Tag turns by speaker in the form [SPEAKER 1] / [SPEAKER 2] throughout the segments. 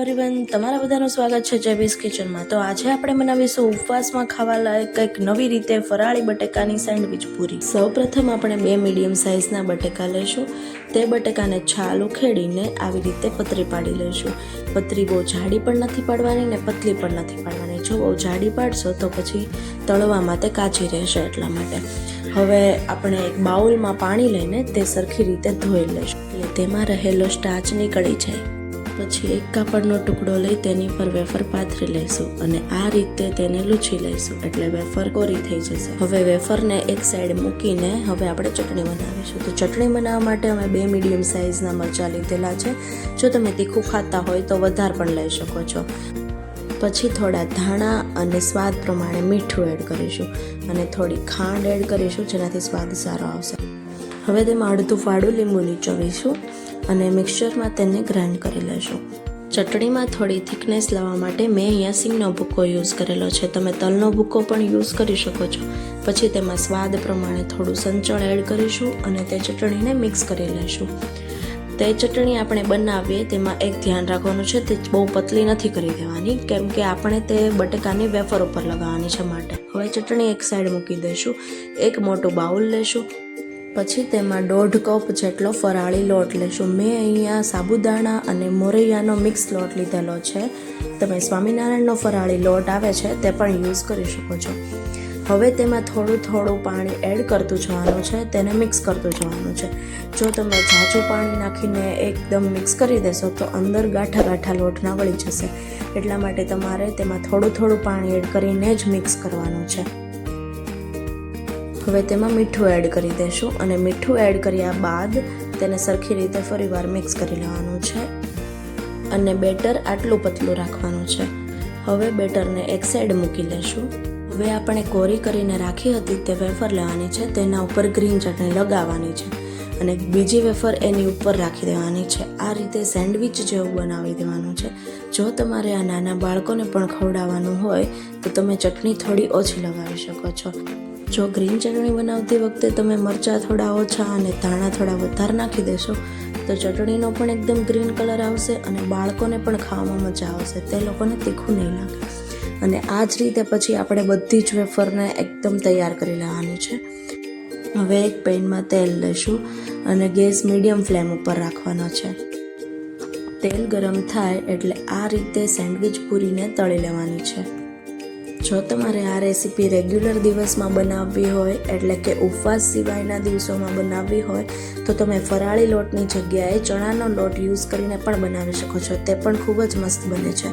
[SPEAKER 1] Everyone, તમારા બધાનું સ્વાગત છે જેબીસ કિચનમાં। તો આજે આપણે બનાવીશું ઉપવાસમાં ખાવા લાયક કંઈક નવી રીતે ફરાળી બટેકાની સેન્ડવિચ પૂરી। સૌપ્રથમ આપણે 2 મીડિયમ સાઇઝના બટેકા લઈશું। તે બટેકાને છાલ ઉખેડીને આવી રીતે પતરી પાડી લઈશું। પતરી બહુ જાડી પણ નથી પાડવાની ને પતલી પણ નથી પાડવાની। જો બહુ જાડી પાડશો તો પછી તળવામાં તે કાચી રહેશે, એટલા માટે। હવે આપણે એક બાઉલમાં પાણી લઈને તે સરખી રીતે ધોઈ લઈશું, એટલે તેમાં રહેલો સ્ટાર્ચ નીકળી જાય। પછી એક કાપડનો ટુકડો લઈ તેની પર વેફર પાથરી લઈશું અને આ રીતે તેને લૂછી લઈશું, એટલે વેફર કોરી થઈ જશે। હવે વેફરને એક સાઈડ મૂકીને હવે આપણે ચટણી બનાવીશું। તો ચટણી બનાવવા માટે અમે 2 મીડિયમ સાઇઝના મરચાં લીધેલા છે। જો તમે તીખું ખાતા હોય તો વધારે પણ લઈ શકો છો। પછી થોડા ધાણા અને સ્વાદ પ્રમાણે મીઠું એડ કરીશું અને થોડી ખાંડ એડ કરીશું, જેનાથી સ્વાદ સારો આવશે। હવે તેમાં અડધું ફાડું લીંબુ નીચોવીશું અને મિક્સચરમાં તેને ગ્રાઇન્ડ કરી લેશું। ચટણીમાં થોડી થિકનેસ લાવવા માટે મેં અહીંયા સિંગનો ભૂકો યુઝ કરેલો છે, તમે તલનો ભૂકો પણ યુઝ કરી શકો છો। પછી તેમાં સ્વાદ પ્રમાણે થોડું સંચળ એડ કરીશું અને તે ચટણીને મિક્સ કરી લેશું। તે ચટણી આપણે બનાવીએ તેમાં એક ધ્યાન રાખવાનું છે, તે બહુ પતલી નથી કરી દેવાની, કેમ કે આપણે તે બટેકાની વેફર ઉપર લગાવવાની છે માટે। હવે ચટણી એક સાઈડ મૂકી દઈશું। એક મોટું બાઉલ લેશું, પછી તેમાં 1.5 કપ જેટલો ફરાળી લોટ લેશું। મેં અહીંયા સાબુદાણા અને મોરૈયાનો મિક્સ લોટ લીધેલો છે, તમે સ્વામિનારાયણનો ફરાળી લોટ આવે છે તે પણ યુઝ કરી શકો છો। હવે તેમાં થોડું પાણી એડ કરતું જવાનું છે, તેને મિક્સ કરતું જવાનું છે। જો તમે ઝાઝું પાણી નાખીને એકદમ મિક્સ કરી દેશો તો અંદર ગાંઠા લોટના વળી જશે, એટલા માટે તમારે તેમાં થોડું પાણી એડ કરીને જ મિક્સ કરવાનું છે। હવે તેમાં મીઠું એડ કરી દઈશું અને મીઠું એડ કર્યા બાદ તેને સરખી રીતે ફરીવાર મિક્સ કરી લેવાનું છે અને બેટર આટલું પતલું રાખવાનું છે। હવે બેટરને એક સાઈડ મૂકી લેશું। હવે આપણે કોરી કરીને રાખી હતી તે વેફર લેવાની છે, તેના ઉપર ગ્રીન ચટણી લગાવવાની છે અને બીજી વેફર એની ઉપર રાખી દેવાની છે। આ રીતે સેન્ડવિચ જેવું બનાવી દેવાનું છે। જો તમારે આ નાના બાળકોને પણ ખવડાવવાનું હોય તો તમે ચટણી થોડી ઓછી લગાવી શકો છો। જો ગ્રીન ચટણી બનાવતી વખતે તમે મરચાં થોડા ઓછા અને ધાણા થોડા વધારે નાખી દેશો તો ચટણીનો પણ એકદમ ગ્રીન કલર આવશે અને બાળકોને પણ ખાવામાં મજા આવશે, તે લોકોને તીખું નહીં લાગે। અને આ જ રીતે પછી આપણે બધી જ વેફરને એકદમ તૈયાર કરી લેવાની છે। હવે એક પેનમાં તેલ લઈશું અને ગેસ મીડિયમ ફ્લેમ ઉપર રાખવાનો છે। તેલ ગરમ થાય એટલે આ રીતે સેન્ડવિચ પૂરીને તળી લેવાની છે। જો તમારે આ રેસીપી રેગ્યુલર દિવસમાં બનાવવી હોય, એટલે કે ઉપવાસ સિવાયના દિવસોમાં બનાવવી હોય તો તમે ફરાળી લોટની જગ્યાએ ચણાનો લોટ યુઝ કરીને પણ બનાવી શકો છો, તે પણ ખૂબ જ મસ્ત બને છે।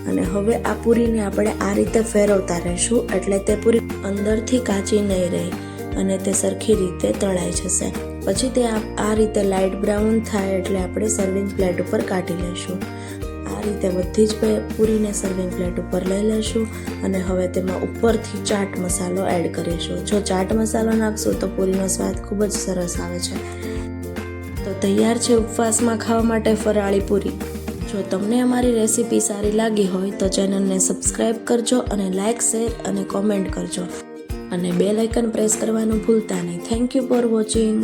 [SPEAKER 1] અને હવે આ પૂરીને આપણે આ રીતે ફેરવતા રહીશું, એટલે તે પૂરી અંદરથી કાચી નહીં રહે અને તે સરખી રીતે તળાઈ જશે। પછી તે આ રીતે લાઇટ બ્રાઉન થાય એટલે આપણે સર્વિંગ પ્લેટ ઉપર કાઢી લઈશું। આ રીતે બધી જ પૂરીને સર્વિંગ પ્લેટ ઉપર લઈ લઈશું અને હવે તેમાં ઉપરથી ચાટ મસાલો એડ કરીશું। જો ચાટ મસાલો નાખશું તો પૂરીનો સ્વાદ ખૂબ જ સરસ આવે છે। તો તૈયાર છે ઉપવાસમાં ખાવા માટે ફરાળી પૂરી। જો તમને અમારી રેસીપી સારી લાગી હોય તો ચેનલને સબસ્ક્રાઈબ કરજો અને લાઇક, શેર અને કોમેન્ટ કરજો અને બેલ આઇકન પ્રેસ કરવાનું ભૂલતા નહીં। Thank you for watching.